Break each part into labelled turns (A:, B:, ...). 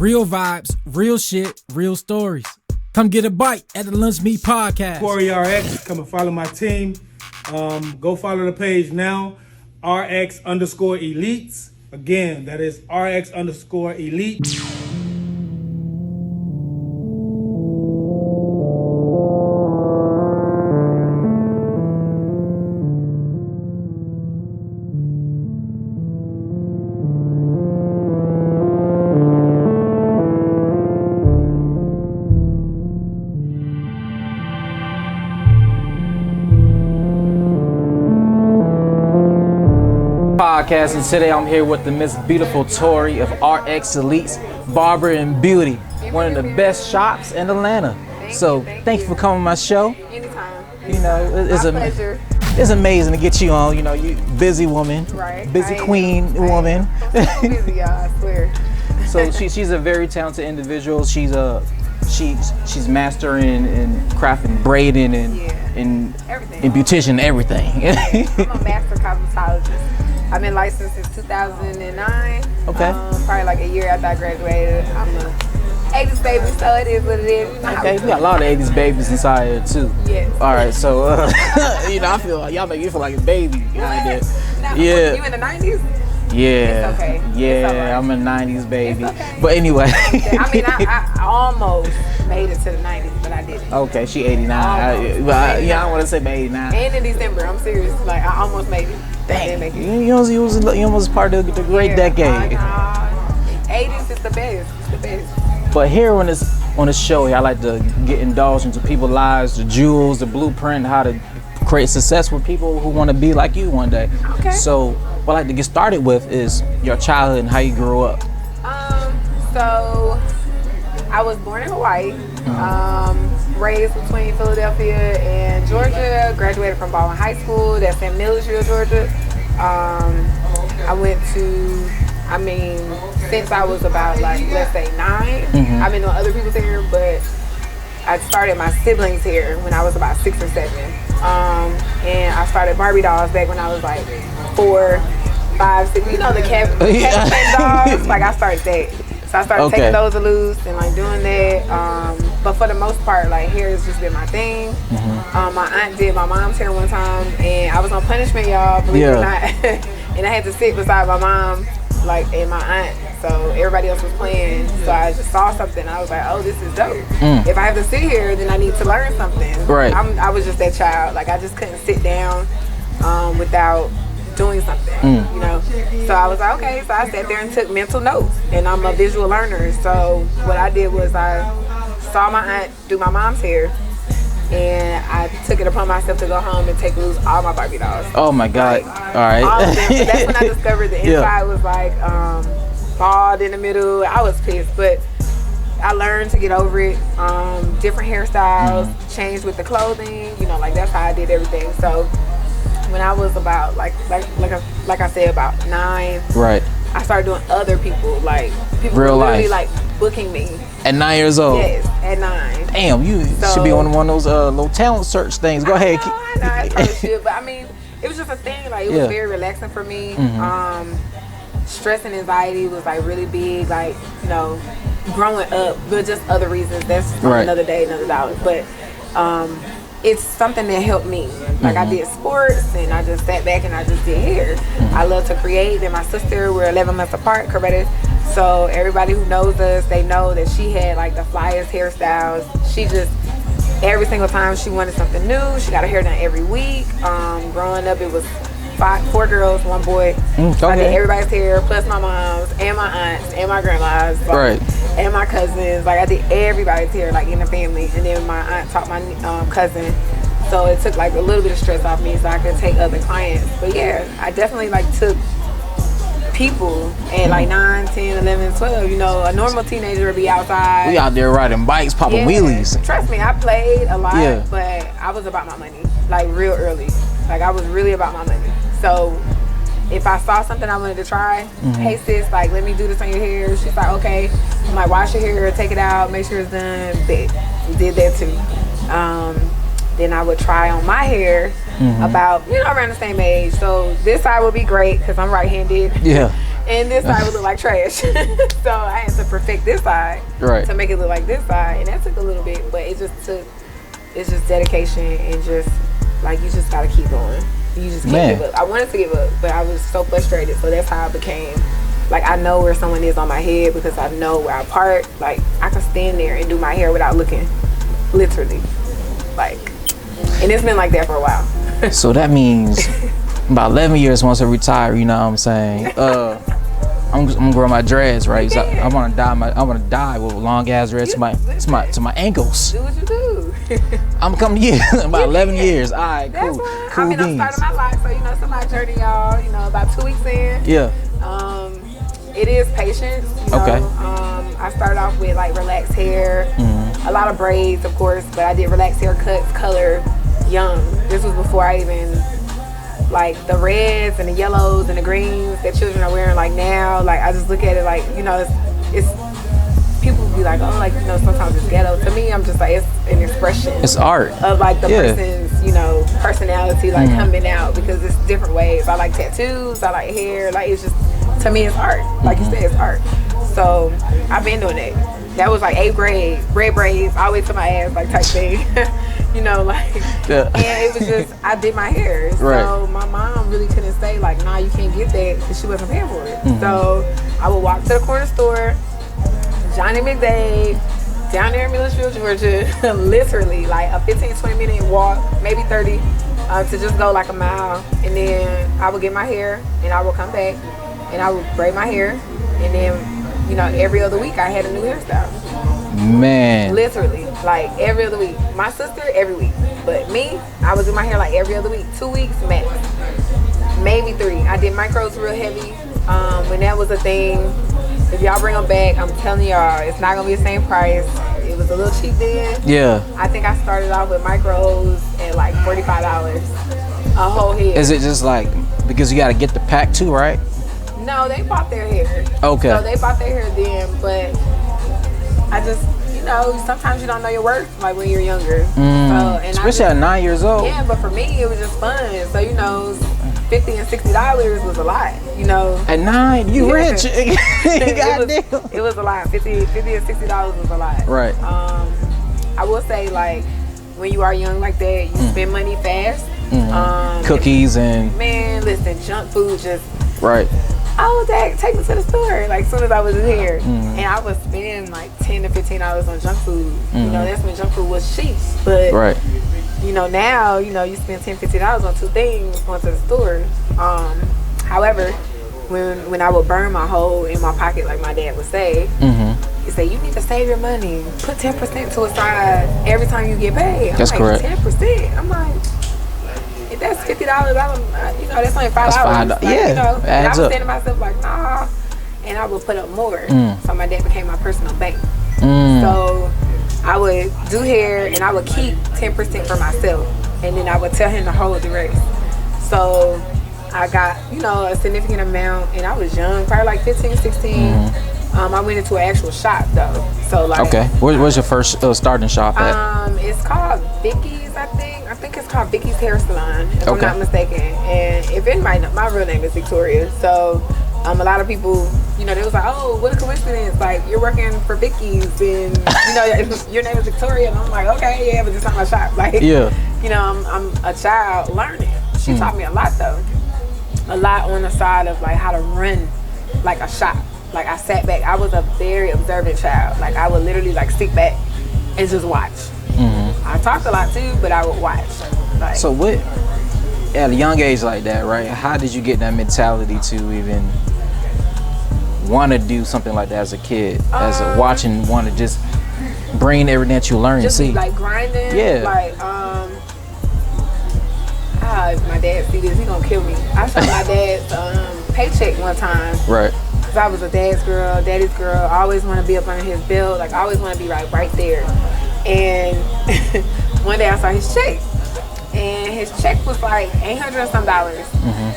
A: Real vibes, real shit, real stories. Come get a bite at the Lunch Meat Podcast.
B: Tori RX, come and follow my team. Go follow the page now, RX_elites. Again, that is RX_elite.
A: Podcast, and today I'm here with the Miss Beautiful Tori of RX Elites Barber and Beauty, one of the best shops in Atlanta. Thank you for coming on my show.
C: Anytime.
A: You know,
C: Pleasure.
A: It's amazing to get you on. You know, you busy woman,
C: Right.
A: busy queen woman.
C: I'm so busy, y'all, I swear.
A: So she's a very talented individual. She's mastering in crafting, braiding, and
C: Everything.
A: and beautician, everything.
C: I'm a master cosmetologist. I've been licensed since 2009.
A: Okay.
C: Probably like a year after I graduated. I'm a 80s baby, so it is what it is.
A: Okay, we got a lot of 80s babies inside here too.
C: Yes.
A: All right, so you know, I feel like y'all make me feel like a baby. Like that.
C: Now,
A: Yeah.
C: You in the 90s?
A: Yeah.
C: It's okay.
A: Yeah,
C: It's all right.
A: I'm a 90s baby.
C: It's okay.
A: But anyway.
C: I mean, I almost made it to the 90s, but I didn't.
A: Okay, she 89. I don't want to say 89.
C: And in December, I'm serious. Like, I almost made it. I didn't make it.
A: You almost part of the great decade.
C: 80s is the best. It's the best.
A: But here on this show here, I like to get indulged into people's lives, the jewels, the blueprint, how to create success with people who want to be like you one day.
C: Okay.
A: So what I like to get started with is your childhood and how you grew up.
C: So I was born in Hawaii, raised between Philadelphia and Georgia, graduated from Baldwin High School, that's in Milledgeville, Georgia. I went to, since I was about let's say 9, I've been on other people's hair, but I started my siblings' hair when I was about 6 or 7. And I started Barbie dolls back when I was like 4, 5, 6. You know the Kevin dolls? Like I started that. So I started taking those loose and like doing that. But for the most part, like hair has just been my thing. My aunt did my mom's hair one time, and I was on punishment, y'all, believe it or not. And I had to sit beside my mom, like, and my aunt. So everybody else was playing. So I just saw something. I was like, oh, this is dope. If I have to sit here, then I need to learn something.
A: Right.
C: I was just that child. Like I just couldn't sit down without doing something, you know. So I was like, okay. So I sat there and took mental notes, and I'm a visual learner. So what I did was I saw my aunt do my mom's hair, and I took it upon myself to go home and take loose all my Barbie dolls.
A: Oh my God!
C: Like,
A: all right.
C: All of them. So that's when I discovered the inside was like bald in the middle. I was pissed, but I learned to get over it. Different hairstyles, changed with the clothing. You know, like that's how I did everything. So when I was about like I said, about 9,
A: Right.
C: I started doing other people, like people
A: Real
C: were literally
A: life.
C: like booking me.
A: At 9 years old.
C: Yes, at 9.
A: Damn, you should be on one of those little talent search things. Go ahead.
C: I know, I probably should, but I mean, it was just a thing. Like it was very relaxing for me. Stress and anxiety was like really big. Like, you know, growing up, but just other reasons. That's another day, another dollar. But it's something that helped me. Like I did sports, and I just sat back and I just did hair. I love to create. And my sister, we're 11 months apart, Coretta. So everybody who knows us, they know that she had like the flyest hairstyles. She just, every single time she wanted something new, she got her hair done every week. Growing up, it was 4 girls, 1 boy. So I did everybody's hair, plus my mom's, and my aunts, and my grandma's, like, and my cousins. Like I did everybody's hair, like in the family. And then my aunt taught my cousin. So it took like a little bit of stress off me so I could take other clients. But yeah, I definitely like took people at like 9, 10, 11, 12. You know, a normal teenager would be outside.
A: We out there riding bikes, popping wheelies.
C: Trust me, I played a lot, but I was about my money, like real early. Like I was really about my money. So if I saw something I wanted to try, hey sis, like let me do this on your hair. She's like, okay. I'm like, wash your hair, take it out, make sure it's done. Bet. Did that too. Then I would try on my hair about, around the same age. So this side would be great because I'm right-handed.
A: Yeah.
C: And this side would look like trash. So I had to perfect this side to make it look like this side. And that took a little bit, but it's just dedication and just like, you just gotta keep going. You just can't give up. I wanted to give up, but I was so frustrated. So that's how I became, like, I know where someone is on my head because I know where I part. Like, I can stand there and do my hair without looking, literally. Like, and it's been like that for a while.
A: So that means about 11 years once I retire, you know what I'm saying? I'm gonna grow my dreads, right? So I want to die with long ass dreads to my ankles.
C: Do what you do.
A: I'm coming to you about 11 years. All right, cool.
C: That's
A: Cool
C: I mean,
A: beans.
C: I'm starting my life, so you know, it's my journey, y'all. You know, about 2 weeks in.
A: Yeah.
C: It is patience. You know?
A: Okay.
C: I started off with like relaxed hair, a lot of braids, of course, but I did relaxed haircuts, color, young. This was before I even, like, the reds and the yellows and the greens that children are wearing like now. Like, I just look at it like, you know, it's people be like, oh, like, you know, sometimes it's ghetto. To me, I'm just like, it's an expression.
A: It's art.
C: Of like the person's, you know, personality, like coming out, because it's different ways. I like tattoos, I like hair, like, it's just, to me, it's art. Like you said, it's art. So I've been doing that. That was like 8th grade, red braids, all the way to my ass, like, type thing. You know, like, and it was just, I did my hair. So my mom really couldn't say, like, nah, you can't get that, because she wasn't paying for it. So I would walk to the corner store, Johnny McDade, down there in Millersville, Georgia, literally like a 15-20 minute walk, maybe 30, to just go like a mile. And then I would get my hair, and I would come back, and I would braid my hair, and then, you know, every other week I had a new hairstyle.
A: Man.
C: Literally, like every other week. My sister, every week. But me, I was in my hair like every other week. 2 weeks max. Maybe 3. I did micros real heavy. When that was a thing. If y'all bring them back, I'm telling y'all, it's not going to be the same price. It was a little cheap then.
A: Yeah.
C: I think I started off with micros at like $45. A whole head.
A: Is it just like, because you got to get the pack too, right?
C: No, they bought their hair.
A: Okay.
C: So they bought their hair then, but I just, you know, sometimes you don't know your worth, like when you're younger. So, and
A: especially at 9 years old.
C: Yeah, but for me, it was just fun. So, you know, $50 and $60 was a lot, you know.
A: At 9, you rich.
C: It was a lot. $50 and $60 was a lot.
A: Right.
C: I will say, like, when you are young like that, you spend money fast.
A: Cookies and...
C: Man, listen, junk food just...
A: Right.
C: Oh, Dad, take me to the store. Like, as soon as I was in here. And I would spend like $10 to $15 on junk food. You know, that's when junk food was cheap. But, you know, now, you know, you spend $10, $15 on 2 things going to the store. However, when I would burn my hole in my pocket, like my dad would say, he said, you need to save your money. Put 10% to a side every time you get paid.
A: That's correct.
C: 10%. I'm like... If that's $50, I don't, you know, that's only $5.
A: That's $5.
C: Like,
A: yeah,
C: you know, and I was
A: up.
C: saying to myself like, nah, and I would put up more. So my dad became my personal bank. So I would do hair, and I would keep 10% for myself, and then I would tell him to hold the rest. So I got, you know, a significant amount, and I was young, probably like 15, 16. I went into an actual shop though. So like,
A: okay, where's your first starting shop at?
C: It's called Vicky's, I think. I think it's called Vicky's Hair Salon, if I'm not mistaken. And if anybody knows, my real name is Victoria. So a lot of people, you know, they was like, oh, what a coincidence. Like, you're working for Vicky's and, you know, your name is Victoria. And I'm like, okay, yeah, but it's not my shop. Like, you know, I'm a child learning. She taught me a lot though. A lot on the side of like how to run like a shop. Like, I sat back. I was a very observant child. Like, I would literally like sit back and just watch. I talked a lot too, but I would watch. Like,
A: so what, at a young age like that, right? How did you get that mentality to even want to do something like that as a kid? As a watching, want to just bring everything that you learn and see?
C: Like grinding.
A: Yeah.
C: Like, if my dad see this, he gonna kill me. I saw my dad's paycheck one time.
A: Right.
C: Cause I was a daddy's girl. I always want to be up under his belt. Like, I always want to be right there. And one day I saw his check, and his check was like $800 and some.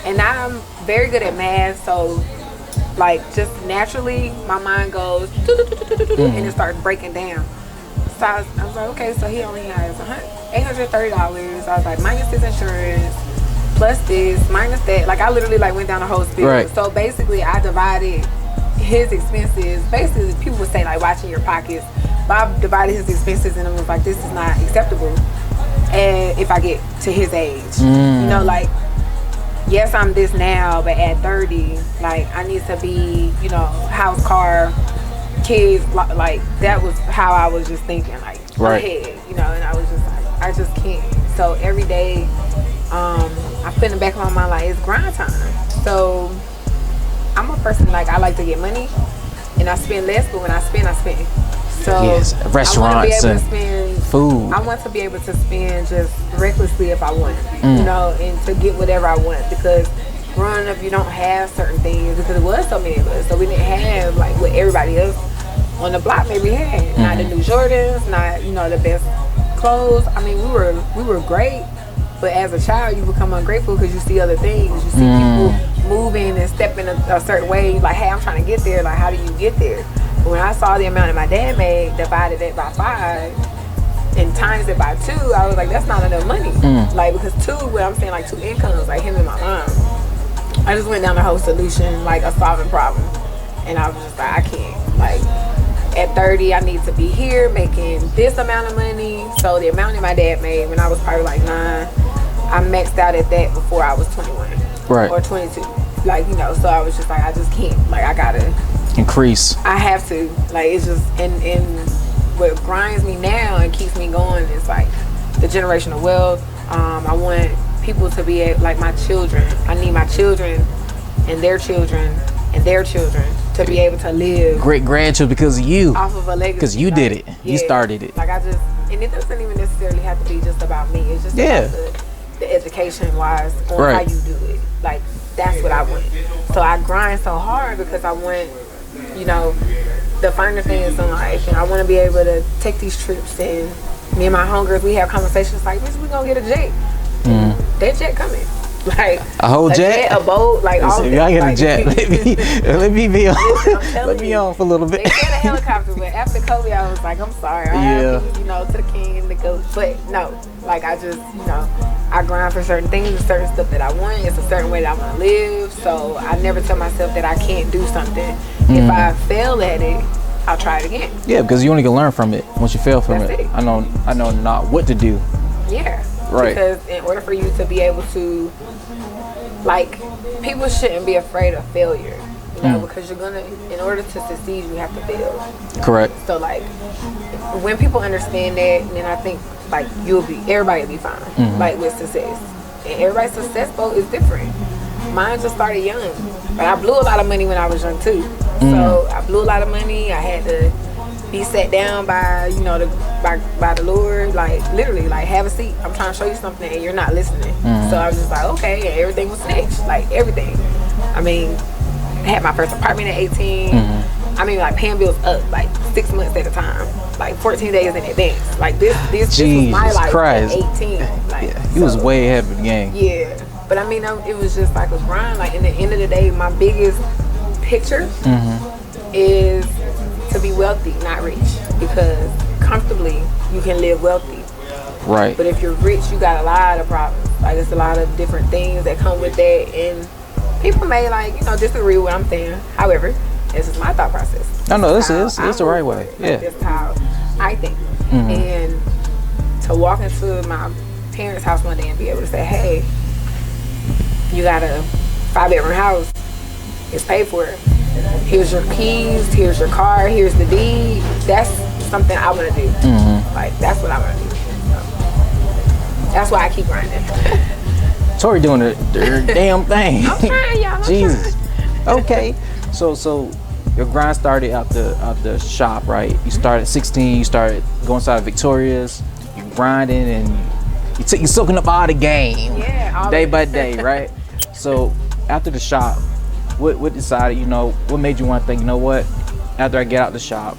C: And now I'm very good at math, so like just naturally my mind goes and it starts breaking down. So I was like, okay, so he only has $830. I was like, minus his insurance, plus this, minus that. Like I literally like went down the whole spiel.
A: Right.
C: So basically I divided his expenses. Basically people would say like watching your pockets. Bob divided his expenses and I was like, this is not acceptable. And if I get to his age, you know, like, yes, I'm this now, but at 30, like I need to be, you know, house, car, kids. Like that was how I was just thinking, like ahead, you know. And I was just like, I just can't. So every day, I put in the back of my mind like it's grind time. So I'm a person like I like to get money, and I spend less, but when I spend, I spend. So
A: yes, restaurants and food.
C: I want to be able to spend just recklessly if I want, you know, and to get whatever I want. Because growing up, you don't have certain things because it was so many of us. So we didn't have like what everybody else on the block maybe had. Not the new Jordans, not, you know, the best clothes. I mean, we were great, but as a child, you become ungrateful because you see other things. You see people moving and stepping a certain way. Like, hey, I'm trying to get there. Like, how do you get there? When I saw the amount that my dad made, divided it by 5 and times it by 2, I was like, that's not enough money. Like, because 2, what I'm saying, like 2 incomes, like him and my mom. I just went down the whole solution, like a solving problem. And I was just like, I can't. Like, at 30, I need to be here making this amount of money. So the amount that my dad made when I was probably like 9, I maxed out at that before I was 21.
A: Right.
C: Or 22. Like, you know, so I was just like, I just can't. Like, I gotta
A: increase.
C: I have to. Like, it's just, and what grinds me now and keeps me going is like the generational wealth. I want people to be able, like my children. I need my children and their children and their children to be able to live
A: great grandchildren because of you.
C: Off of a legacy.
A: Because you did it.
C: Yeah,
A: you started it.
C: Like I just, and it doesn't even necessarily have to be just about me. It's just about the education wise on how you do it. Like, that's what I want. So I grind so hard because I want, you know, the finer things in life, and I want to be able to take these trips. And me and my homegirls, we have conversations like, bitch, we gonna get a jet. That jet coming, like
A: a whole jet,
C: a boat, like all.
A: If y'all get a jet, let me be on. Let me on for a little bit.
C: They had a helicopter, but after COVID, I was like, I'm sorry, I have, you know, to the king to go, but no, like I just, you know, I grind for certain things, certain stuff that I want. It's a certain way that I want to live. So I never tell myself that I can't do something. If I fail at it, I'll try it again. Yeah,
A: because you only can learn from it once you fail from
C: That's it.
A: I know not what to do.
C: Yeah.
A: Right.
C: Because in order for you to be able to, like, people shouldn't be afraid of failure. You know, because you're gonna, in order to succeed, you have to fail.
A: Correct.
C: So like, when people understand that, then I think like everybody will be fine. Like with success, and everybody's success boat is different. Mine just started young, but I blew a lot of money when I was young too. So I blew a lot of money. I had to be sat down by, you know, by the Lord, like literally, like have a seat. I'm trying to show you something and you're not listening. So I was just like, okay, and everything was snitched, like everything. I mean, I had my first apartment at 18. I mean, like paying bills up like 6 months at a time, like 14 days in advance. Like this was my life
A: Christ.
C: at 18. Like,
A: he was way ahead of the game.
C: Yeah, but I mean, it was just like a grind. Like, in the end of the day, my biggest picture is to be wealthy, not rich, because comfortably you can live wealthy.
A: Right.
C: But if you're rich, you got a lot of problems. Like, it's a lot of different things that come with that, and people may, like, you know, disagree with what I'm saying. However, this is my thought process.
A: No, this is the right way. Yeah.
C: This is how I think. And to walk into my parents' house one day and be able to say, hey, you got a 5-bedroom house, it's paid for. Here's your keys, here's your car, here's the deed. That's something I want to do. Like, that's what I want to do. So, that's why I keep grinding.
A: Tori doing her damn thing.
C: I'm trying, y'all.
A: Jesus. Okay. So your grind started out the shop, right? You started at 16. You started going inside of Victoria's. You grinding and you soaking up all the game.
C: Yeah.
A: Day by day, right? So after the shop, what decided? You know, what made you want to think? You know what? After I get out the shop,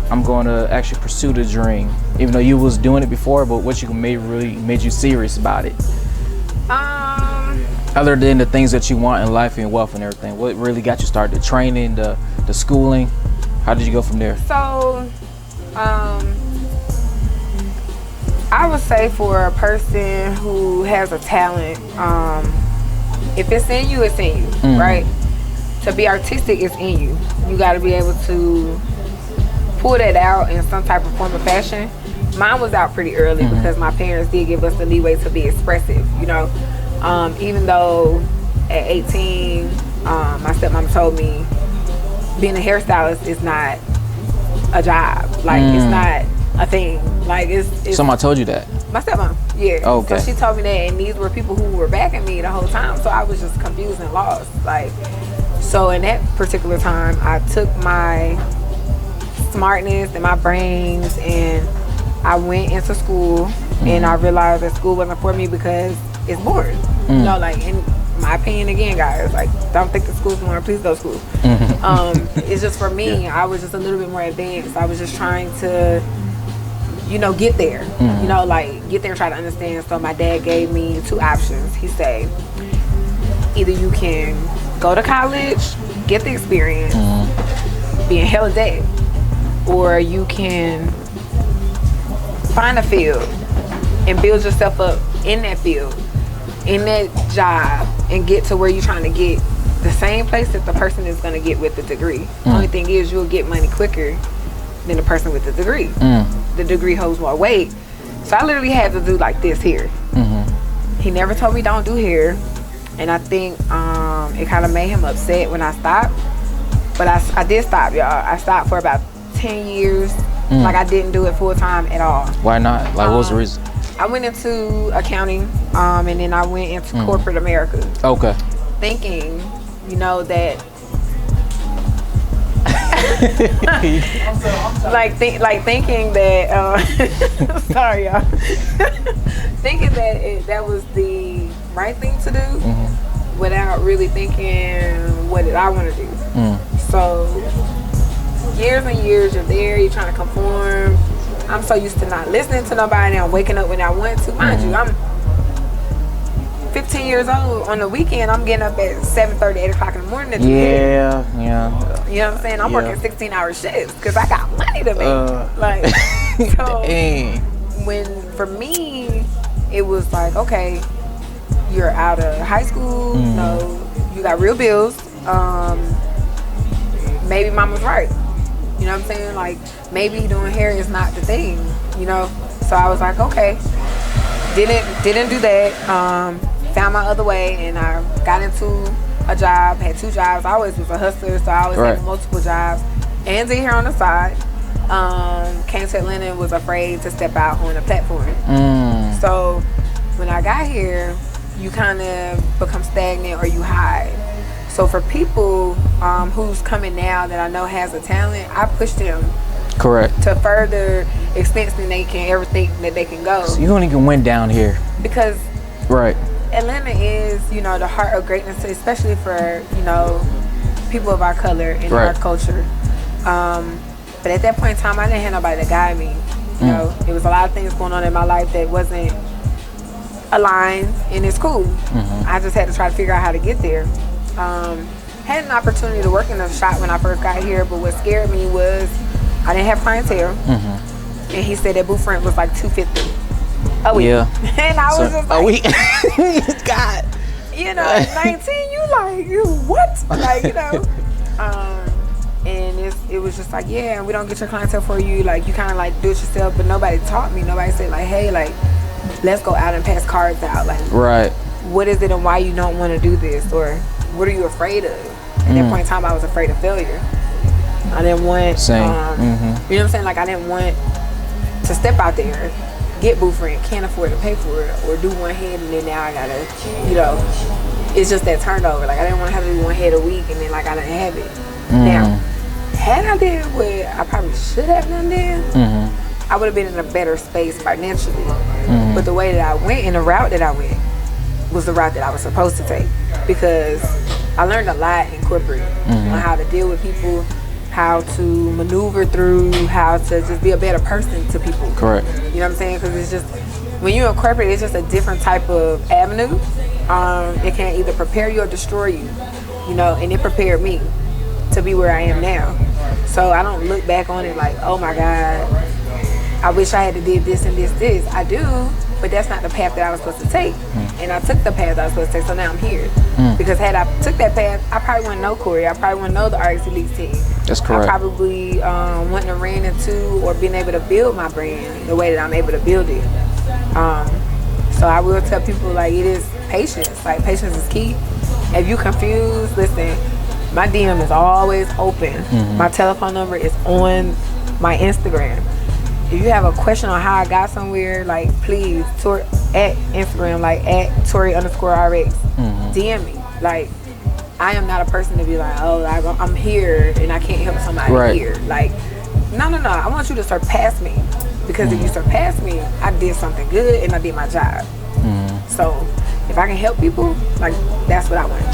A: I'm going to actually pursue the dream. Even though you was doing it before, but what you really made you serious about it? Other than the things that you want in life and wealth and everything, what really got you started? The training, the schooling. How did you go from there?
C: So, I would say for a person who has a talent, if it's in you, it's in you, right? To be artistic is in you. You got to be able to pull that out in some type of form of fashion. Mine was out pretty early because my parents did give us the leeway to be expressive, you know. Even though at 18, my stepmom told me being a hairstylist is not a job. Like, it's not a thing. Like, it's
A: Somebody told you that?
C: my stepmom, yeah.
A: Okay.
C: So she told me that, and these were people who were backing me the whole time. So I was just confused and lost. Like, so in that particular time, I took my smartness and my brains, and I went into school, and I realized that school wasn't for me because it's boring. You know, like, in my opinion, again, guys, like, don't think the school's boring. Please go to school. It's just for me. I was just a little bit more advanced. I was just trying to, you know, get there. You know, like, get there and try to understand. So my dad gave me 2 options. He said, either you can go to college, get the experience, be in hella debt, or you can find a field and build yourself up in that field, in that job, and get to where you're trying to get, the same place that the person is going to get with the degree. Only thing is, you'll get money quicker than the person with the degree. The degree holds more weight. So I literally had to do like this here. He never told me don't do hair, and I think it kind of made him upset when I stopped. But I did stop, y'all. I stopped for about 10 years. Like, I didn't do it full time at all.
A: Why not? Like, what was the reason?
C: I went into accounting, and then I went into corporate America. Okay. Thinking, you know, that thinking that sorry, y'all. Thinking that that was the right thing to do, without really thinking what did I want to do. So years and years you're there, you're trying to conform. I'm so used to not listening to nobody, and I'm waking up when I want to. Mind you, I'm 15 years old. On the weekend, I'm getting up at 7:30, 8 o'clock in the morning to do hair. You know what I'm saying? I'm working 16-hour shifts because I got money to make. So when, for me, it was like, okay, you're out of high school, you know, you got real bills. Maybe mom was right. You know what I'm saying? Like, maybe doing hair is not the thing, you know? So I was like, okay. Didn't do that. Found my other way, and I got into a job, had 2 jobs. I always was a hustler, so I always had multiple jobs, and did hair on the side. Came to Atlanta and was afraid to step out on a platform. So when I got here, you kind of become stagnant or you hide. So for people who's coming now that I know has a talent, I push them to further extents than they can ever think that they can go.
A: So you don't even win down here.
C: Because Atlanta is, you know, the heart of greatness, especially for, you know, people of our color and our culture. But at that point in time, I didn't have nobody to guide me. You know, it was a lot of things going on in my life that wasn't aligned, and it's cool. I just had to try to figure out how to get there. Had an opportunity to work in a shop when I first got here, but what scared me was I didn't have clientele, and he said that booth rent was like $250 a week. And I was just like, a week. God, you know, at 19, you what? Like, you know, and it was just like, yeah, we don't get your clientele for you. Like, you kind of like do it yourself, but nobody taught me. Nobody said like, hey, like, let's go out and pass cards out. Like, what is it and why you don't want to do this, or what are you afraid of? At that point in time, I was afraid of failure. I didn't want, you know what I'm saying? Like, I didn't want to step out there, get booth rent, can't afford to pay for it, or do one head and then now I gotta, you know, it's just that turnover. Like, I didn't want to have to do one head a week and then like I didn't have it. Now, had I did what I probably should have done then, I would have been in a better space financially. But the way that I went and the route that I went was the route that I was supposed to take, because I learned a lot in corporate on how to deal with people, how to maneuver through, how to just be a better person to people. You know what I'm saying? Because it's just, when you're in corporate, it's just a different type of avenue. It can either prepare you or destroy you, you know, and it prepared me to be where I am now. So I don't look back on it like, oh my God, I wish I had to did this and this. I do, but that's not the path that I was supposed to take. And I took the path I was supposed to take, so now I'm here. Because had I took that path, I probably wouldn't know Corey. I probably wouldn't know the RX Elite team.
A: That's correct.
C: I probably wouldn't have ran into or been able to build my brand the way that I'm able to build it. So I will tell people, like, it is patience. Like, patience is key. If you confused, listen, my DM is always open. My telephone number is on my Instagram. If you have a question on how I got somewhere, like, please, at Instagram, like, at Tori_RX, DM me. Like, I am not a person to be like, oh, I'm here and I can't help somebody here. Like, no. I want you to surpass me. Because if you surpass me, I did something good and I did my job. So, if I can help people, like, that's what I want.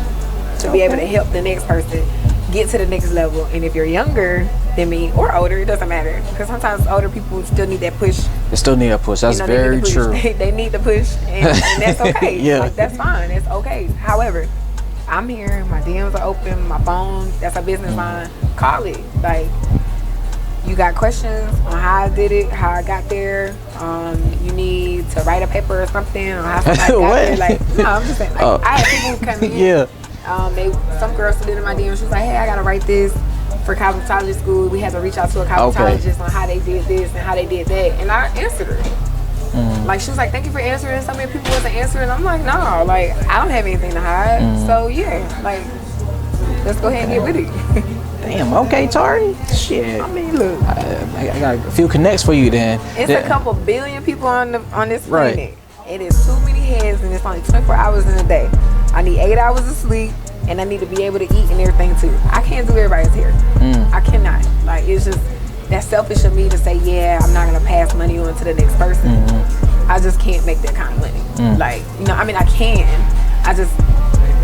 C: To be able to help the next person get to the next level. And if you're younger than me or older, it doesn't matter, because sometimes older people still need that push.
A: They still need a push. That's very true.
C: They need the push, and that's okay.
A: Yeah,
C: like, that's fine. It's okay. However, I'm here. My DMs are open. My phone, that's a business line. Call it. Like, you got questions on how I did it, how I got there. You need to write a paper or something on how somebody got there. Like, no, I'm just saying. Like, I had people come in. Some girls did in my DM. She was like, "Hey, I gotta write this for cosmetology school." We had to reach out to a cosmetologist on how they did this and how they did that, and I answered her. Like, she was like, "Thank you for answering." So many people wasn't answering. I'm like, "No, like, I don't have anything to hide." So yeah, like, let's go ahead and get with it.
A: Damn. Okay, Tori. Shit.
C: I mean, look,
A: I got a few connects for you then.
C: It's a couple billion people on this planet. It is too many heads, and it's only 24 hours in a day. I need 8 hours of sleep, and I need to be able to eat and everything too. I can't do everybody's hair. I cannot. Like, it's just, that's selfish of me to say, yeah, I'm not gonna pass money on to the next person. I just can't make that kind of money. Like, you know, I mean, I can. I just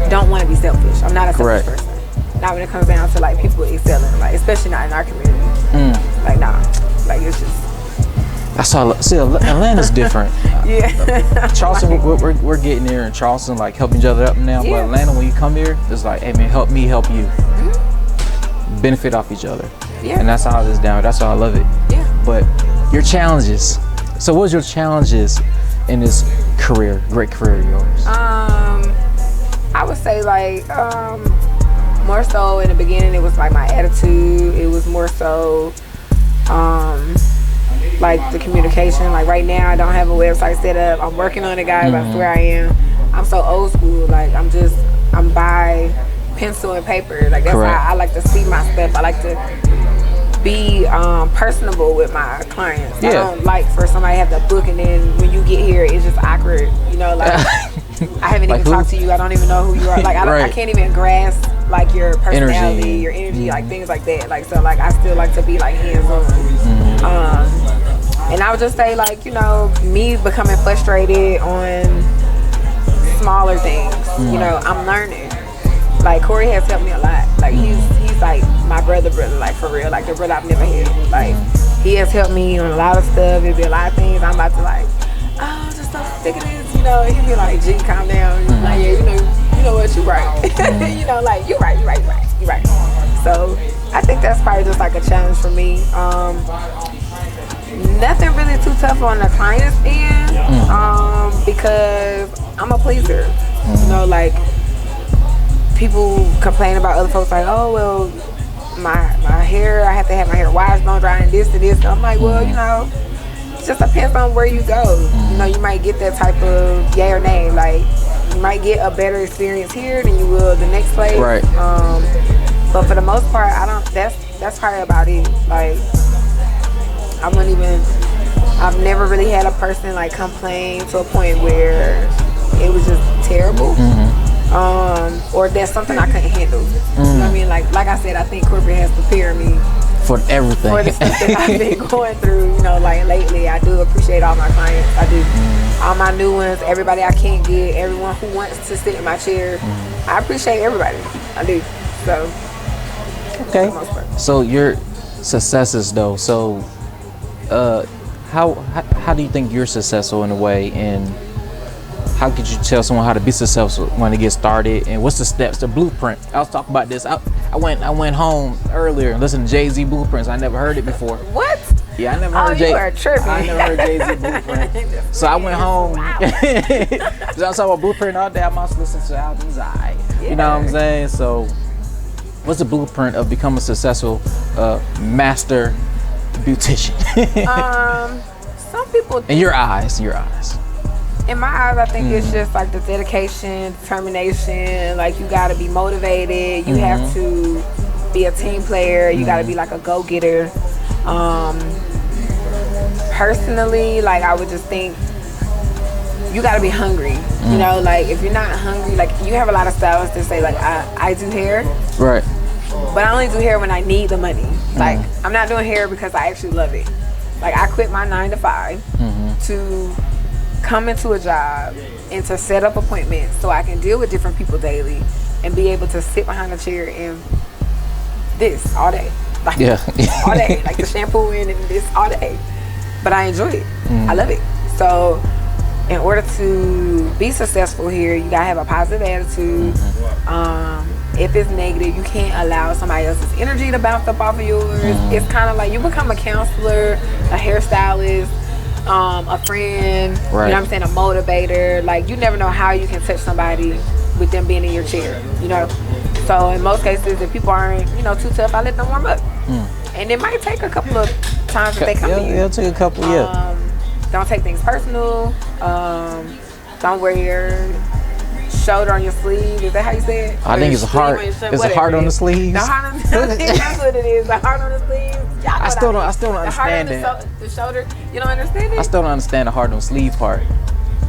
C: don't want to be selfish. I'm not a selfish person. Not when it comes down to, like, people excelling, like, especially not in our community. Like, nah. Like, it's just.
A: That's all. See, Atlanta's different.
C: Yeah.
A: Charleston, we're getting there in Charleston, like, helping each other up now.
C: Yeah.
A: But Atlanta, when you come here, it's like, hey man, help me, help you. Benefit off each other.
C: Yeah.
A: And that's how it is down. That's why I love it.
C: Yeah.
A: But your challenges. So, what's your challenges in this career, great career of yours?
C: I would say, like, more so in the beginning, it was like my attitude. It was more so, like, the communication. Like, right now, I don't have a website set up. I'm working on it, guys. I swear I am. I'm so old school. Like, I'm by pencil and paper. Like, that's how I like to see my stuff. I like to be personable with my clients. I don't like for somebody to have the book and then when you get here, it's just awkward. You know, like, I haven't even talked to you. I don't even know who you are. Like, I can't even grasp, like, your personality, your energy, like, things like that. Like, so, like, I still like to be, like, hands-on. And I would just say, like, you know, me becoming frustrated on smaller things. You know, I'm learning. Like, Corey has helped me a lot. Like, he's like my brother, like, for real. Like, the brother I've never had. Like, he has helped me on a lot of stuff. It'll be a lot of things I'm about to, like, oh, just don't stick it in. You know, he'll be like, G, calm down. He's like, yeah, you know what, you right. You know, like, you right. So I think that's probably just like a challenge for me. Nothing really too tough on the client's end, because I'm a pleaser. You know, like, people complain about other folks, like, oh, well, my hair, I have to have my hair washed, blown dry, and this and this. And I'm like, well, you know, it just depends on where you go. You know, you might get that type of yay or nay. Like, you might get a better experience here than you will the next place.
A: Right.
C: But for the most part, that's probably about it. Like, I've never really had a person, like, complain to a point where it was just terrible. Or there's something I couldn't handle. You know what I mean? Like I said, I think corporate has prepared me
A: for everything.
C: For the stuff that I've been going through. You know, like, lately, I do appreciate all my clients. I do. All my new ones, everybody I can't get, everyone who wants to sit in my chair. I appreciate everybody. I do. So,
A: okay. So your successes, though. So, how do you think you're successful in a way, and how could you tell someone how to be successful when they get started, and what's the steps, the blueprint? I was talking about this. I went home earlier and listened to Jay-Z Blueprints. I never heard it before.
C: What?
A: Yeah, I never heard
C: you are tripping.
A: I never heard Jay-Z Blueprint. So I went home. Cause I was talking about Blueprint all day. I must listen to albums. You know what I'm saying? So, what's the blueprint of becoming a successful master beautician?
C: Some people.
A: In your eyes.
C: In my eyes, I think it's just like the dedication, determination. Like you gotta be motivated. You have to be a team player. You gotta be like a go-getter. Personally, like I would just think you gotta be hungry. You know, like if you're not hungry, like you have a lot of stylists that say like I do hair,
A: Right.
C: but I only do hair when I need the money. Like I'm not doing hair because I actually love it. Like I quit my 9 to 5 to come into a job and to set up appointments so I can deal with different people daily and be able to sit behind a chair and this all day. Like, all day, like the shampooing and this all day. But I enjoy it. I love it. So in order to be successful here, you gotta have a positive attitude. If it's negative, you can't allow somebody else's energy to bounce up off of yours. It's kind of like you become a counselor, a hairstylist, a friend, you know what I'm saying, a motivator. Like you never know how you can touch somebody with them being in your chair, you know. So in most cases, if people aren't, you know, too tough, I let them warm up. And it might take a couple of times that they come to you.
A: It'll take a couple,
C: Don't take things personal. Don't wear your shoulder on your sleeve. Is that how you say it?
A: I think it's a heart. It's a heart on the sleeves.
C: The heart on the sleeves. That's what it is. The heart on the sleeves.
A: I still don't understand that.
C: The shoulder. You don't understand it?
A: I still don't understand the heart on the sleeve part.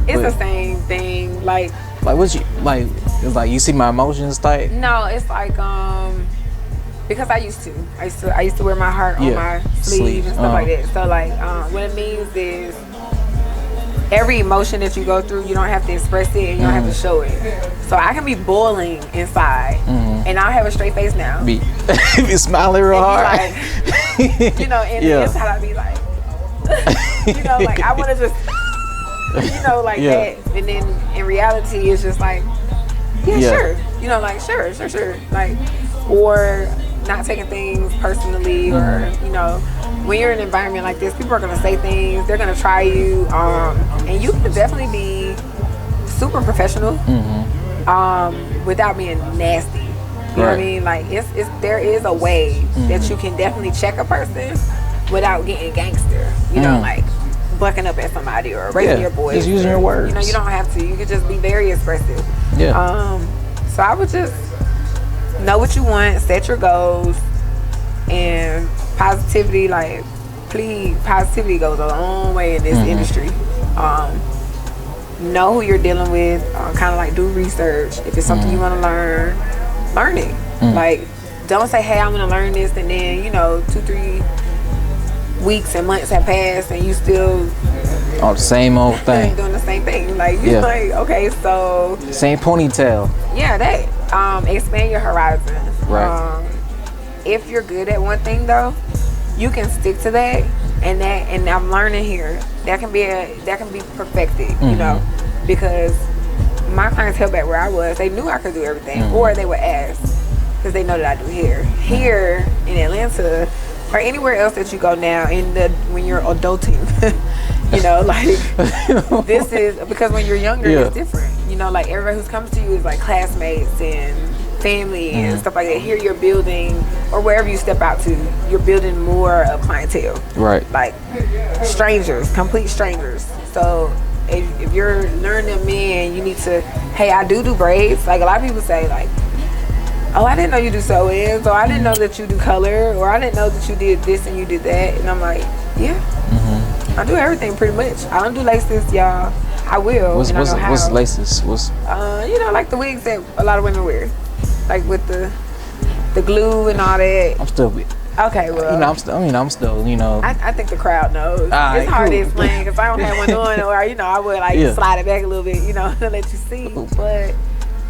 C: It's the same thing. Like
A: what's you like? It's like you see my emotions type.
C: No, it's like because I used to wear my heart on my sleeve and stuff like that. So like what it means is every emotion that you go through, you don't have to express it and you don't have to show it. So I can be boiling inside and I'll have a straight face now.
A: Be smiling real hard.
C: Like, you know, and the inside I'll be like, you know, like I want to just, you know, like that. And then in reality, it's just like, sure. You know, like, sure. Like, or not taking things personally or, you know, when you're in an environment like this, people are going to say things, they're going to try you, and you can definitely be super professional without being nasty. You know what I mean? Like, there is a way that you can definitely check a person without getting gangster, you know, like bucking up at somebody or raising your voice.
A: Just using your words.
C: You know, you don't have to. You can just be very expressive. So I would just know what you want, set your goals, and positivity, like, please, positivity goes a long way in this industry. Know who you're dealing with, kind of like do research. If it's something you want to learn it. Like, don't say, hey, I'm going to learn this, and then, you know, 2-3 weeks and months have passed and you still
A: the same old thing.
C: Doing the same thing. Like, you're like, okay, so
A: same ponytail.
C: Yeah, that. Expand your horizons.
A: Right.
C: If you're good at one thing though, you can stick to that, and I'm learning here that can be perfected, you know, because my clients held back where I was. They knew I could do everything, or they would ask because they know that I do hair. Here in Atlanta or anywhere else that you go now, when you're adulting, you know, like this is because when you're younger, it's different. You know, like everybody who's coming to you is like classmates and family and stuff like that. Here you're building, or wherever you step out to, you're building more of clientele. Right. Like strangers, complete strangers. So if you're learning men, you need to, hey, I do braids. Like a lot of people say like, oh, I didn't know you do sew-ins, or I didn't know that you do color, or I didn't know that you did this and you did that. And I'm like, I do everything pretty much. I don't do laces, y'all. I will.
A: What's laces?
C: You know, like the wigs that a lot of women wear, like with the glue and all that.
A: I'm still with.
C: Okay, well,
A: you know, I'm still, you know.
C: I think the crowd knows. It's hard to explain because I don't have one on, or you know, I would like slide it back a little bit, you know, to let you see. But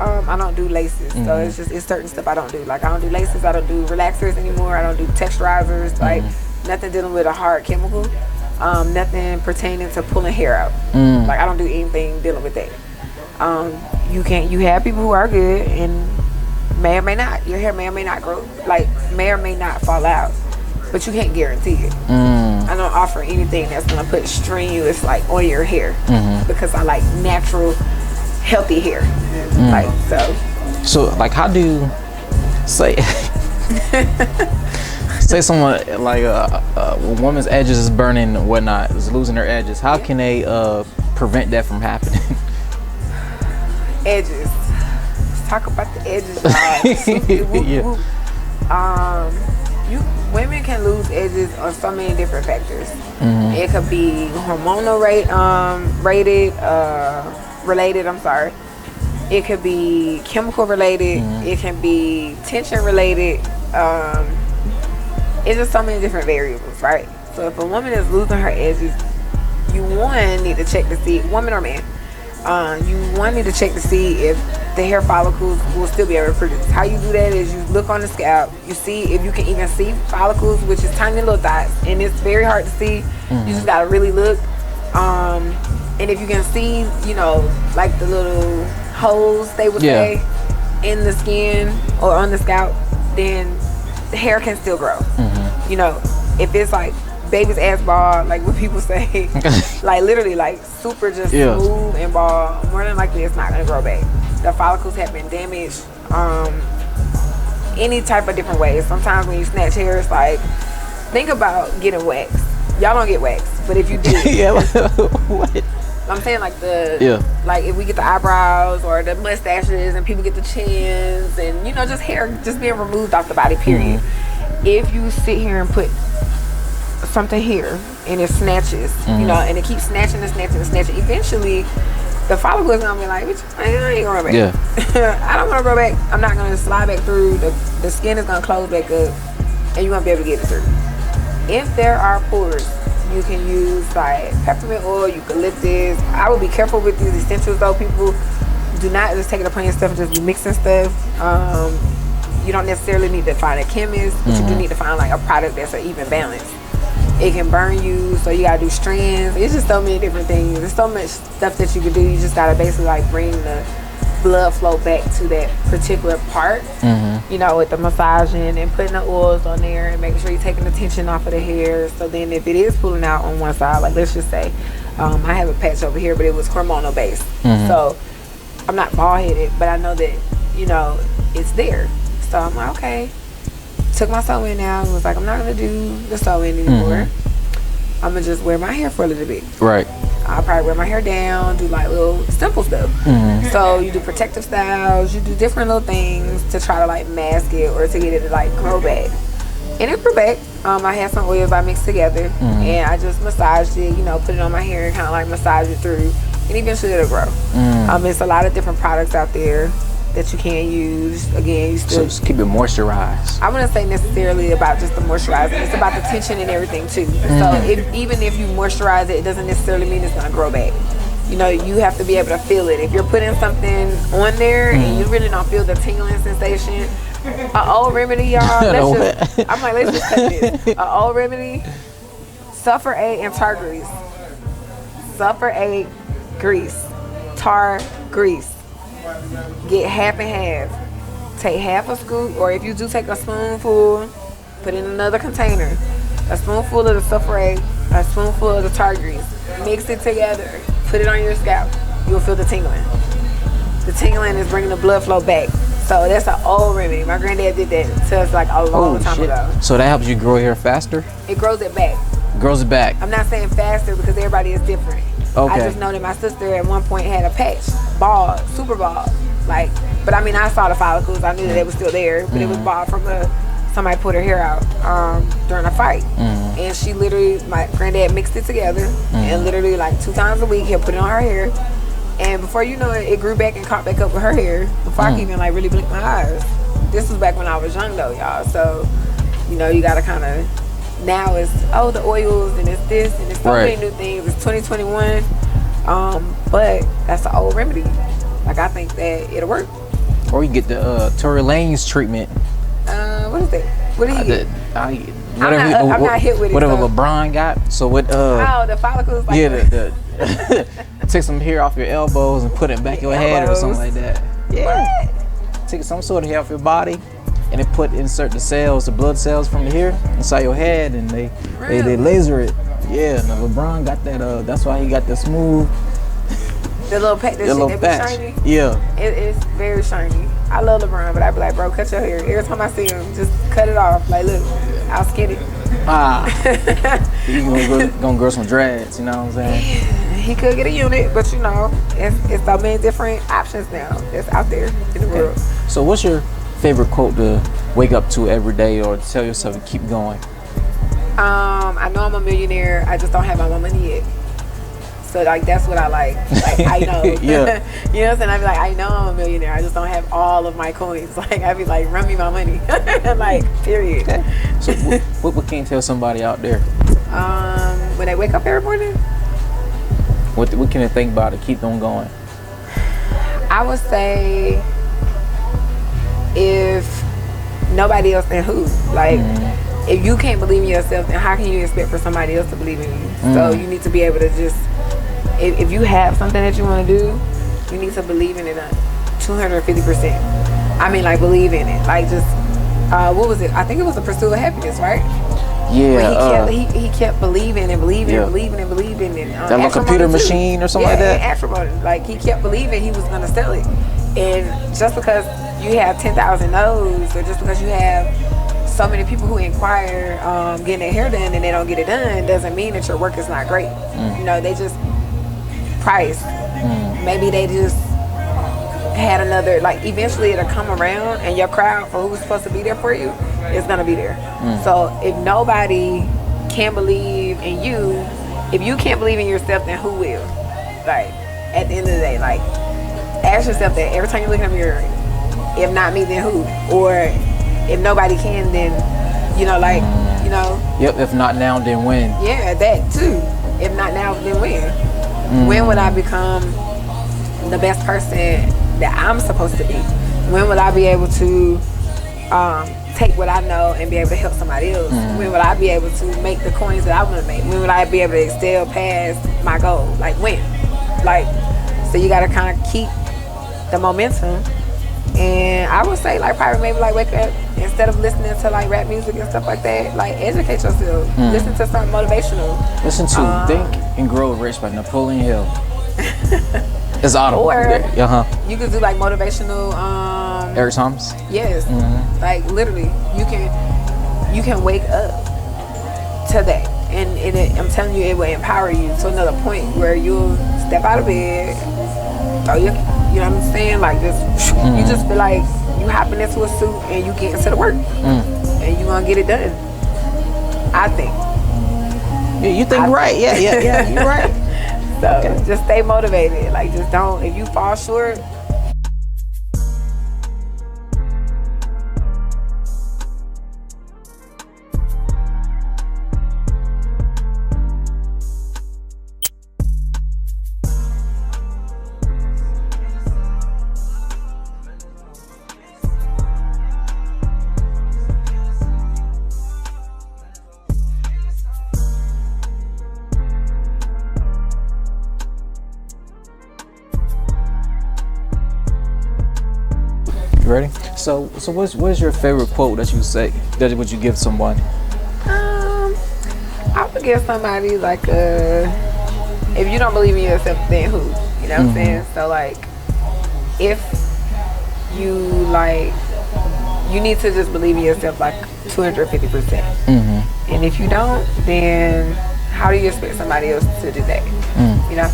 C: I don't do laces, so it's certain stuff I don't do. Like I don't do laces, I don't do relaxers anymore. I don't do texturizers, like nothing dealing with a hard chemical, nothing pertaining to pulling hair out. Like I don't do anything dealing with that. You have people who are good and may or may not. Your hair may or may not grow, like may or may not fall out, but you can't guarantee it. I don't offer anything that's gonna put strenuous like on your hair because I like natural, healthy hair. Like
A: So like, how do say say someone like a woman's edges is burning and whatnot, is losing her edges? How can they prevent that from happening?
C: Edges. Let's talk about the edges, y'all. Women can lose edges on so many different factors. It could be hormonal related. I'm sorry. It could be chemical related. It can be tension related. It's just so many different variables, right? So if a woman is losing her edges, you need to check to see, woman or man, you need to check to see if the hair follicles will still be able to produce. How you do that is you look on the scalp, you see if you can even see follicles, which is tiny little dots, and it's very hard to see. You just gotta really look. And if you can see, like the little holes, they would say, in the skin or on the scalp, then the hair can still grow. If it's like baby's ass bald, like what people say, like literally like super just smooth and bald, more than likely it's not gonna grow back. The follicles have been damaged any type of different ways. Sometimes when you snatch hair, it's like, think about getting waxed. Y'all don't get waxed, but if you did,
A: What?
C: I'm saying like like if we get the eyebrows or the mustaches and people get the chins and just hair just being removed off the body, period. If you sit here and put something here and it snatches, and it keeps snatching and snatching and snatching, eventually the follicle is gonna be like, I ain't gonna grow back. I don't wanna grow back. I'm not gonna slide back through. The skin is gonna close back up and you're gonna be able to get it through. If there are pores, you can use like peppermint oil, eucalyptus. I would be careful with these essentials though. People do not just take it upon yourself and just be mixing stuff. You don't necessarily need to find a chemist, but you do need to find like a product that's an even balance. It can burn you, so you gotta do strands. It's just so many different things. There's so much stuff that you can do. You just gotta basically like bring the blood flow back to that particular part, with the massaging and putting the oils on there and making sure you're taking the tension off of the hair. So then if it is pulling out on one side, like let's just say, I have a patch over here, but it was hormonal based. So I'm not bald headed, but I know that, it's there. So I'm like, okay. Took my sew in out and was like, I'm not gonna do the sew in anymore. I'm gonna just wear my hair for a little bit.
A: Right.
C: I'll probably wear my hair down, do like little simple stuff. So you do protective styles, you do different little things to try to like mask it or to get it to like grow back. And it grew back. I had some oils I mixed together and I just massaged it, put it on my hair and kind of like massage it through, and eventually it'll grow. There's a lot of different products out there that you can use. Again, you still
A: just keep it moisturized.
C: I wouldn't say necessarily about just the moisturizing. It's about the tension and everything too. So even if you moisturize it, it doesn't necessarily mean it's gonna grow back. You have to be able to feel it. If you're putting something on there and you really don't feel the tingling sensation, an old remedy, y'all. Let's just cut this. An old remedy, sulfur 8 and tar grease. Sulfur 8 grease, tar grease. Get half and half. Take half a scoop, or if you do take a spoonful, put in another container. A spoonful of the sulfur 8, a spoonful of the tar grease. Mix it together. Put it on your scalp. You'll feel the tingling. The tingling is bringing the blood flow back. So that's an old remedy. My granddad did that to us like a long time ago.
A: So that helps you grow hair faster?
C: It grows it back.
A: Grows it back.
C: I'm not saying faster because everybody is different.
A: Okay.
C: I just know that my sister at one point had a patch, bald, super bald. But I mean, I saw the follicles. I knew that they were still there, but it was bald from somebody put her hair out during a fight. And she literally, my granddad mixed it together and literally like 2 times a week he'll put it on her hair. And before you know it, it grew back and caught back up with her hair before I could even like really blink my eyes. This was back when I was young though, y'all. So, you gotta kind of, now it's, the oils and it's this and it's so many new things. It's 2021. But that's an old remedy. Like, I think that it'll work.
A: Or you get the Tori Lane's treatment.
C: What is that? What do you get? I'm not hit with it.
A: Whatever LeBron got. So what?
C: The follicles. Like
A: the take some hair off your elbows and put it back in your head or something like that. Yeah. What? Take some sort of hair off your body, and it insert the cells, the blood cells from here inside your head, and they laser it. Yeah, and LeBron got that. That's why he got the smooth.
C: The little patch, that shit that be shiny.
A: Yeah.
C: It's very shiny. I love LeBron, but I be like, bro, cut your hair. Every time I see him, just cut it off. Like, look, I'll skid it.
A: You gonna grow some dreads, you know what I'm saying?
C: He could get a unit, but you know, it's so many different options now that's out there in the world.
A: So what's your favorite quote to wake up to every day or to tell yourself to keep going?
C: I know I'm a millionaire. I just don't have all my money yet. So like that's what I like. Like I know.
A: Yeah.
C: You know what I'm saying? I be like, I know I'm a millionaire. I just don't have all of my coins. Like I be like, run me my money. Like period.
A: Okay. So what can you tell somebody out there?
C: When they wake up every morning.
A: What can they think about to keep them going?
C: I would say if nobody else, then who? Like. If you can't believe in yourself, then how can you expect for somebody else to believe in you? So you need to be able to just, if you have something that you want to do, you need to believe in it 250%. I mean, like believe in it. Like just, what was it? I think it was The Pursuit of Happiness, right?
A: Yeah.
C: He kept believing and believing and believing and believing.
A: That little computer machine or something like that?
C: Yeah, Astromotive. Like he kept believing he was going to sell it. And just because you have 10,000 no's or just because you have so many people who inquire getting their hair done and they don't get it done doesn't mean that your work is not great. You know, they just price. Maybe they just had another, like eventually it'll come around and your crowd for who's supposed to be there for you is gonna be there. So if nobody can believe in you, if you can't believe in yourself, then who will? Like at the end of the day, like ask yourself that every time you look in the mirror. If not me, then who? Or if nobody can, then, you know, like, you know.
A: Yep, if not now, then when?
C: Yeah, that too. If not now, then when? When would I become the best person that I'm supposed to be? When will I be able to take what I know and be able to help somebody else? When will I be able to make the coins that I want to make? When will I be able to excel past my goal? Like when? Like, so you got to kind of keep the momentum. And I would say like probably maybe like wake up instead of listening to like rap music and stuff like that, like educate yourself. Listen to something motivational.
A: Listen to Think and Grow Rich by Napoleon Hill. It's audible.
C: Or you could do like motivational
A: Eric Thomas.
C: Yes. Like literally you can wake up to that and I'm telling you it will empower you to another point where you'll step out of bed, throw your, you know what I'm saying? Like just you just feel like you hopping into a suit and you get into the work and you gonna get it done. I think.
A: Yeah, you think right. Yeah, you're right.
C: So just stay motivated. Like just don't, if you fall short,
A: Ready? So what's your favorite quote that you say that would you give someone?
C: I would give somebody like if you don't believe in yourself, then who? You know what I'm saying? So like if you like, you need to just believe in yourself like 250%. And if you don't, then how do you expect somebody else to do that? You know,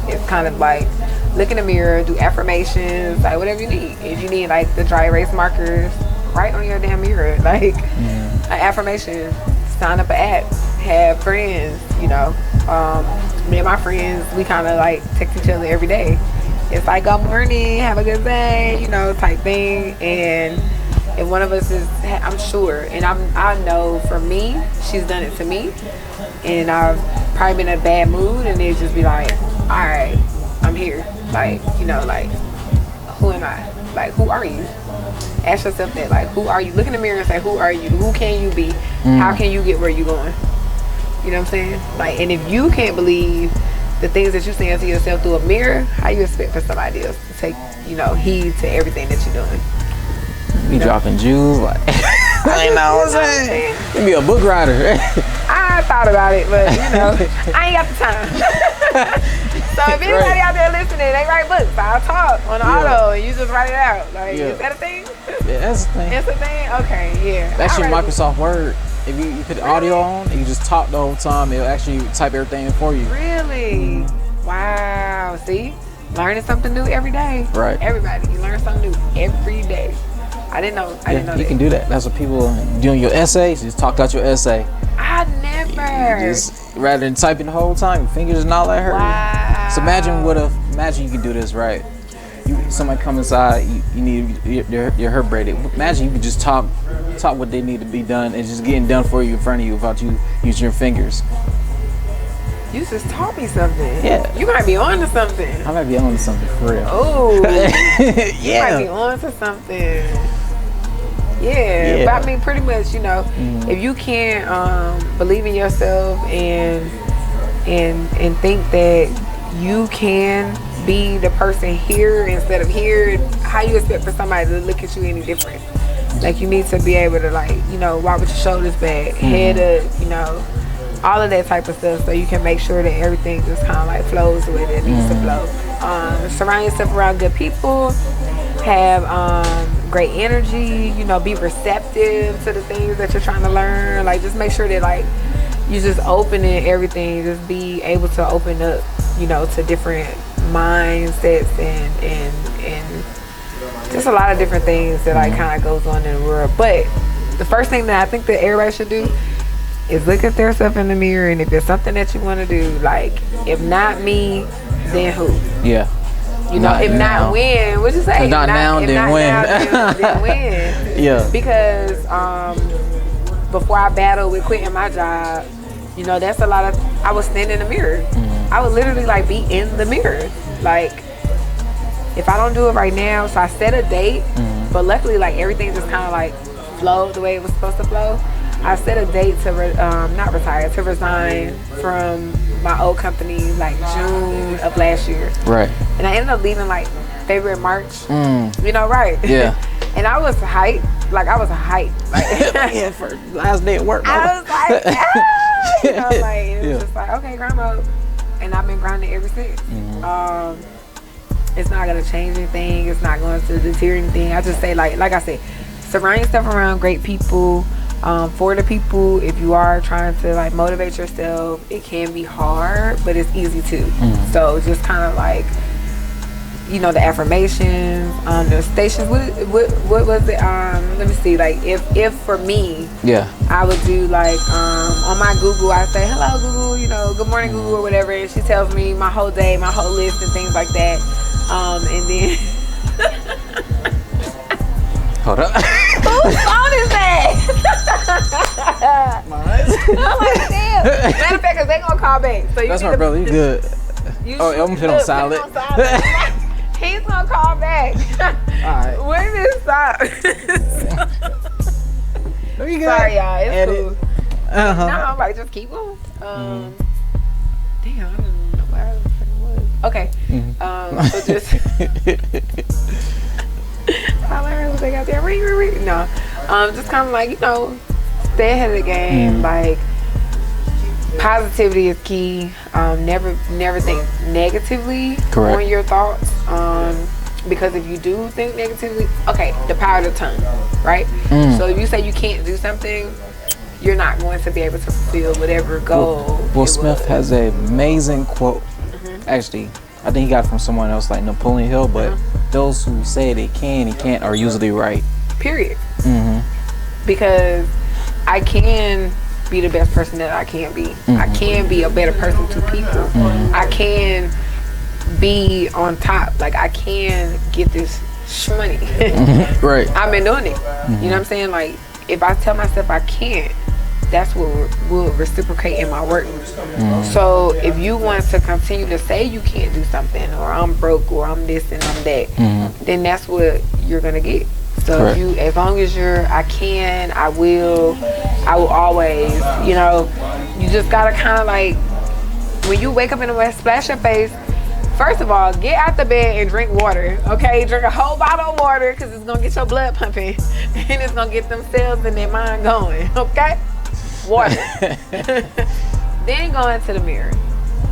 C: it's kind of like look in the mirror, do affirmations, like whatever you need. If you need like the dry erase markers, write on your damn mirror, like an affirmation, sign up an app, have friends, you know. Me and my friends, we kind of like text each other every day. It's like, good morning, have a good day, you know, type thing. And if one of us is, I'm sure, and I know for me, she's done it to me. And I've probably been in a bad mood and they'd just be like, all right, I'm here. Like, you know, like, who am I? Like, who are you? Ask yourself that, like, who are you? Look in the mirror and say, who are you? Who can you be? How can you get where you're going? You know what I'm saying? Like, and if you can't believe the things that you're saying to yourself through a mirror, how you expect for somebody else to take, you know, heed to everything that you're doing?
A: You dropping jewels like I know what I'm saying. You be a book writer.
C: I thought about it, but I ain't got the time. So if anybody out there listening, they write books. I'll talk on the auto and you just write it out. Like, is that a thing?
A: Yeah, that's a thing.
C: It's a thing? Okay, yeah.
A: Actually, Microsoft Word. If you put the audio on and you just talk the whole time, it'll actually type everything in for you.
C: Really? Wow. See? Learning something new every day.
A: Right.
C: Everybody, you learn something new every day. I didn't know that.
A: You can do that. That's what people doing your essays. Just talk out your essay.
C: I never.
A: Just rather than typing the whole time, your fingers and all that hurt.
C: Wow.
A: So imagine you can do this right. Somebody come inside, you need your hair braided. Imagine you could just talk what they need to be done and just getting done for you in front of you without you using your fingers.
C: You just taught me something.
A: Yeah.
C: You might be on to something.
A: I might be on to something for real.
C: Oh.
A: Yeah.
C: You might be on to something. Yeah. But I mean, pretty much, if you can't believe in yourself and think that you can be the person here instead of here, how you expect for somebody to look at you any different? Like, you need to be able to, like, walk with your shoulders back, head up, all of that type of stuff, so you can make sure that everything just kind of like flows the way that it needs to flow. Surround yourself around good people, have great energy, be receptive to the things that you're trying to learn. Like, just make sure that, like, you just opening everything, just be able to open up, to different mindsets and just a lot of different things that like kind of goes on in the world. But the first thing that I think that everybody should do is look at themselves in the mirror, and if it's something that you want to do, like, if not me, then who?
A: Yeah.
C: If not when, what you say?
A: If not now, then when?
C: Then when?
A: Yeah.
C: Because before I battled with quitting my job, that's a lot of, I was standing in the mirror. I would literally like be in the mirror. Like, if I don't do it right now, so I set a date, but luckily like everything just kind of like flowed the way it was supposed to flow. I set a date to not retire, to resign from my old company like June of last year.
A: Right.
C: And I ended up leaving like February, March. Right?
A: Yeah.
C: And I was hyped. Like,
A: yeah, for last day at work.
C: I was like, and it was just like, okay, grind mode. And I've been grinding ever since. It's not gonna change anything. It's not going to deter anything. I just say, like I said, surround yourself around great people. For the people, if you are trying to like motivate yourself, it can be hard, but it's easy too. So just kind of like, the affirmations, the stations. What was it? Let me see. Like, if for me, I would do like on my Google, I say hello Google, good morning Google or whatever, and she tells me my whole day, my whole list and things like that. And then
A: hold up.
C: Whose phone is that?
A: Mine.
C: I'm like, damn. Matter of fact, cause they gonna call back. So
A: that's my brother. You good? I'm gonna put on silent.
C: He's gonna call back.
A: Alright.
C: When did it stop? Sorry, y'all. It's cool. No, I'm like, just keep on. Damn, I don't know where the fuck it was. Okay. So just I learned what they got there. Ring. No. Just kind of like, stay ahead of the game. Like, positivity is key. Never think negatively on your thoughts. Because if you do think negatively, okay, the power of the tongue, right? So if you say you can't do something, you're not going to be able to fulfill whatever goal.
A: Will Smith has an amazing quote. Actually, I think he got it from someone else, like Napoleon Hill, but those who say they can and can't are usually right. Period.
C: Because I can be the best person that I can be. I can be a better person to people. I can be on top. Like, I can get this money.
A: Right.
C: I've been doing it. You know what I'm saying? Like, if I tell myself I can't, that's what will reciprocate in my work. So if you want to continue to say you can't do something, or I'm broke, or I'm this and I'm that, then that's what you're gonna get. So if you, as long as you're, I can, I will always, you just gotta kind of like, when you wake up in the West, splash your face, First of all, get out the bed and drink water, okay? Drink a whole bottle of water because it's going to get your blood pumping and it's going to get them cells in their mind going, okay? Water. Then go into the mirror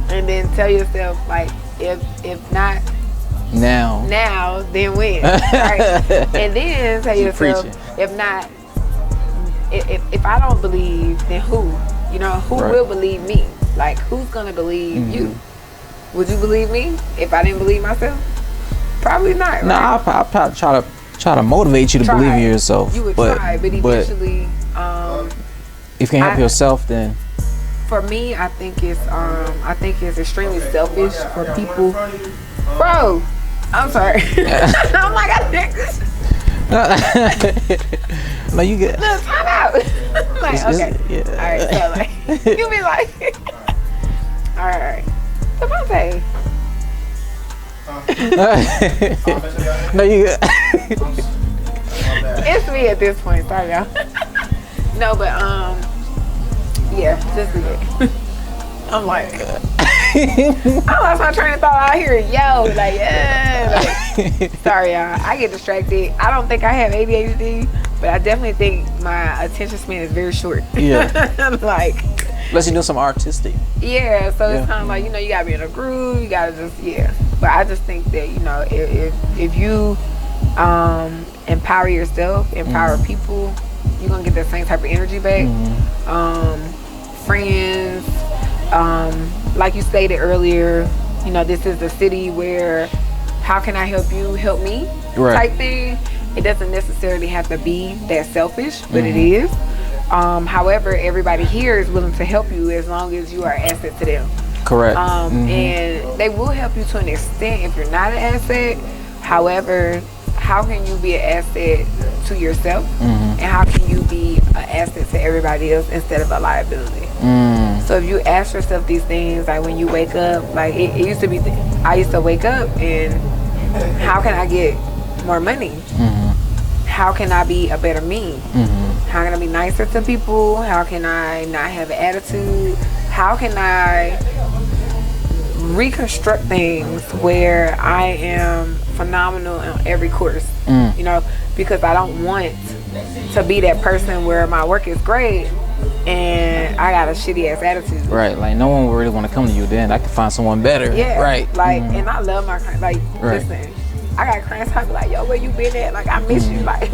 C: and then tell yourself, like, if not now, then when? Right? And then tell yourself, if not, if I don't believe, then who? You know, who will believe me? Like, who's going to believe you? Would you believe me if I didn't believe myself? Probably not. Right?
A: No, I'll probably try to motivate you to believe in yourself.
C: You would try, but eventually,
A: if you can help yourself, then.
C: For me, I think it's extremely selfish for people. Bro, I'm sorry. I'm like, I think this.
A: No, you get.
C: No, time out. Like, okay. Yeah. All right. So like, you be like, all right. Devontae.
A: No, you good.
C: It's me at this point. Sorry, y'all. No, but yeah, just it. I'm like, I lost my train of thought out here. Yo, like, yeah. Like, sorry, y'all. I get distracted. I don't think I have ADHD, but I definitely think my attention span is very short.
A: Yeah.
C: Like.
A: Unless you do some artistic.
C: Yeah, so it's kind of like, you know, you gotta be in a groove, you gotta just, But I just think that, you know, if you empower yourself, empower people, you're gonna get that same type of energy back. Friends, like you stated earlier, you know, this is the city where how can I help you, help me type thing. It doesn't necessarily have to be that selfish, but it is. However, everybody here is willing to help you as long as you are an asset to them.
A: Correct.
C: And they will help you to an extent if you're not an asset. However, how can you be an asset to yourself? And how can you be an asset to everybody else instead of a liability? So if you ask yourself these things, like when you wake up, like it used to be, I used to wake up and how can I get more money? How can I be a better me? How can I be nicer to people? How can I not have an attitude? How can I reconstruct things where I am phenomenal in every course? You know, because I don't want to be that person where my work is great and I got a shitty ass attitude.
A: Right, like no one will really want to come to you then. I can find someone better.
C: Yeah,
A: right.
C: Like, and I love my clients. Like, listen, I got clients I be like, yo, where you been at? Like, I miss you. Like,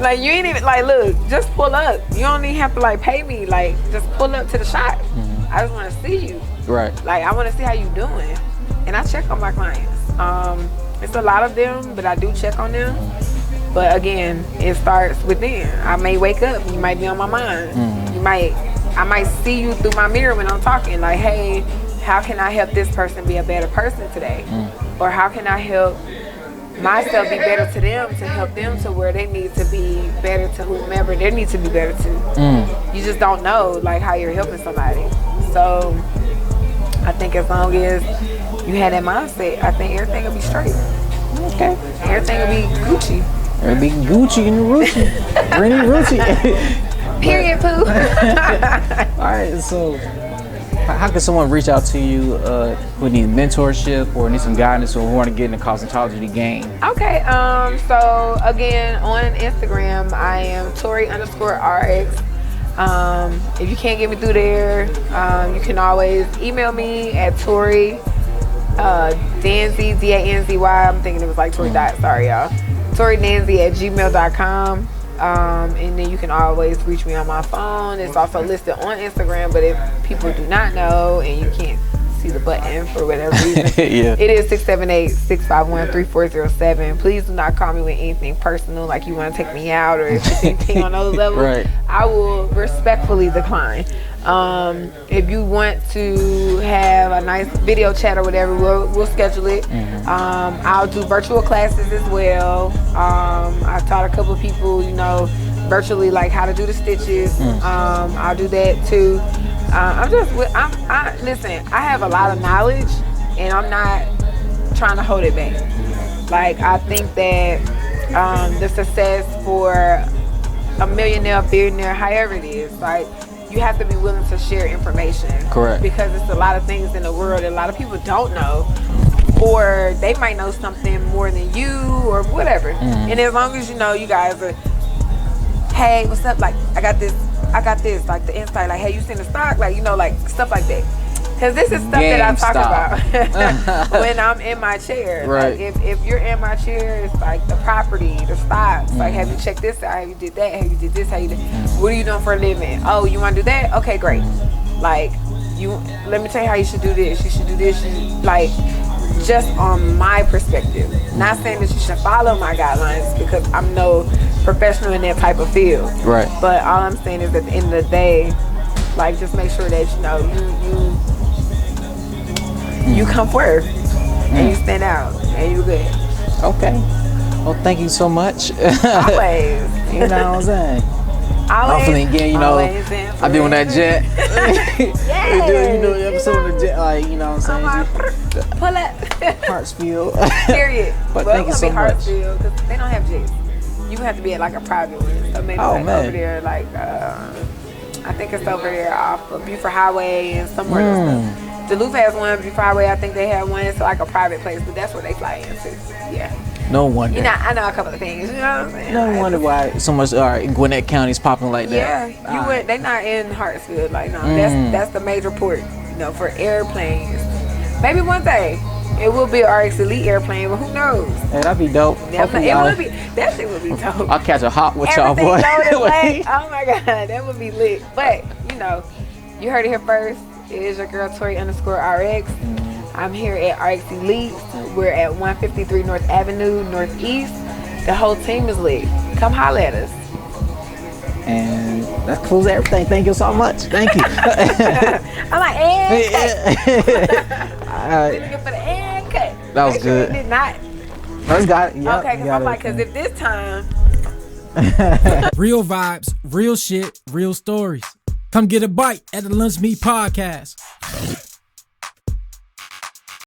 C: like you ain't even, like, look, just pull up. You don't even have to, like, pay me. Like, just pull up to the shop. I just want to see you.
A: Right.
C: Like, I want to see how you doing. And I check on my clients. It's a lot of them, but I do check on them. But again, it starts within. I may wake up, you might be on my mind. I might see you through my mirror when I'm talking. Like, hey, how can I help this person be a better person today? Or how can I help myself be better to them, to help them to where they need to be better to whomever they need to be better to. You just don't know, like, how you're helping somebody. So I think as long as you had that mindset, I think everything will be straight. Okay. Everything will be Gucci.
A: It'll be Gucci and Rucci. Rennie Rucci.
C: Period, poo.
A: Alright, so how can someone reach out to you who need mentorship or need some guidance or who want to get into cosmetology game? Okay,
C: so again, on Instagram, I am Tori_RX. If you can't get me through there, you can always email me at Tori Danzy, Danzy. I'm thinking it was like Tori dot, sorry y'all. ToriDanzy@gmail.com. And then you can always reach me on my phone. It's also listed on Instagram, but if people do not know and you can't see the button for whatever reason, it is 678-651-3407. Please do not call me with anything personal, like you want to take me out or if it's anything on those levels. I will respectfully decline. If you want to have a nice video chat or whatever, we'll schedule it. I'll do virtual classes as well. I taught a couple of people, you know, virtually, like how to do the stitches. I'll do that too. Listen, I have a lot of knowledge and I'm not trying to hold it back. Like, I think that the success for a millionaire, billionaire, however it is, like, you have to be willing to share information.
A: Correct.
C: Because it's a lot of things in the world that a lot of people don't know, or they might know something more than you or whatever. And as long as you know, you guys are, hey, what's up? Like, I got this, like the insight, like, hey, you seen the stock? Like, you know, like stuff like that. Because this is stuff that I talk about when I'm in my chair.
A: Right.
C: Like, if you're in my chair, it's like the property, the stocks. Like, have you checked this out? Have you did that? Have you did this? How you did? What are you doing for a living? Oh, you want to do that? Okay, great. Like, let me tell you how you should do this. You should do this. Like, just on my perspective. Not saying that you should follow my guidelines, because I'm no professional in that type of field. Right. But all I'm saying is, at the end of the day, like, just make sure that you come first and you stand out and you good.
A: Okay. Well, thank you so much.
C: Always.
A: You know what I'm saying?
C: Always.
A: Hopefully, again, you know, I've been on that jet.
C: Yeah.
A: You know, the episode of the jet, like, you know what I'm saying?
C: Pull up.
A: Hartsfield.
C: Period.
A: But thank you so much.
C: Hartsfield, because they don't have jets. You have to be at like a private one. So maybe over there, like, I think it's over there off of Buford Highway and somewhere else. Duluth has one, Buford Highway, I think they have one. It's like a private place, but that's where they fly into. Yeah.
A: No wonder.
C: You know, I know a couple of things. You know what I'm saying?
A: No wonder why so much. Gwinnett County's popping like that.
C: Yeah, they're not in Hartsfield. Like, no, that's the major port. You know, for airplanes. Maybe one day it will be RX Elite airplane, but who knows?
A: Hey, that'd be dope.
C: That shit would be dope.
A: I'll catch a hop with y'all, boy.
C: Oh my god, that would be lit. But you know, you heard it here first. It is your girl Tori _RX. I'm here at RX Elite. We're at 153 North Avenue, Northeast. The whole team is lit. Come holler at us.
A: And that concludes everything. Thank you so much. Thank you.
C: I'm like, and cut. Didn't get for the and cut.
A: That was good.
C: Did not.
A: First got it. Yep,
C: okay, because I'm like, because if this time.
D: Real vibes, real shit, real stories. Come get a bite at the Lunch Meat Podcast.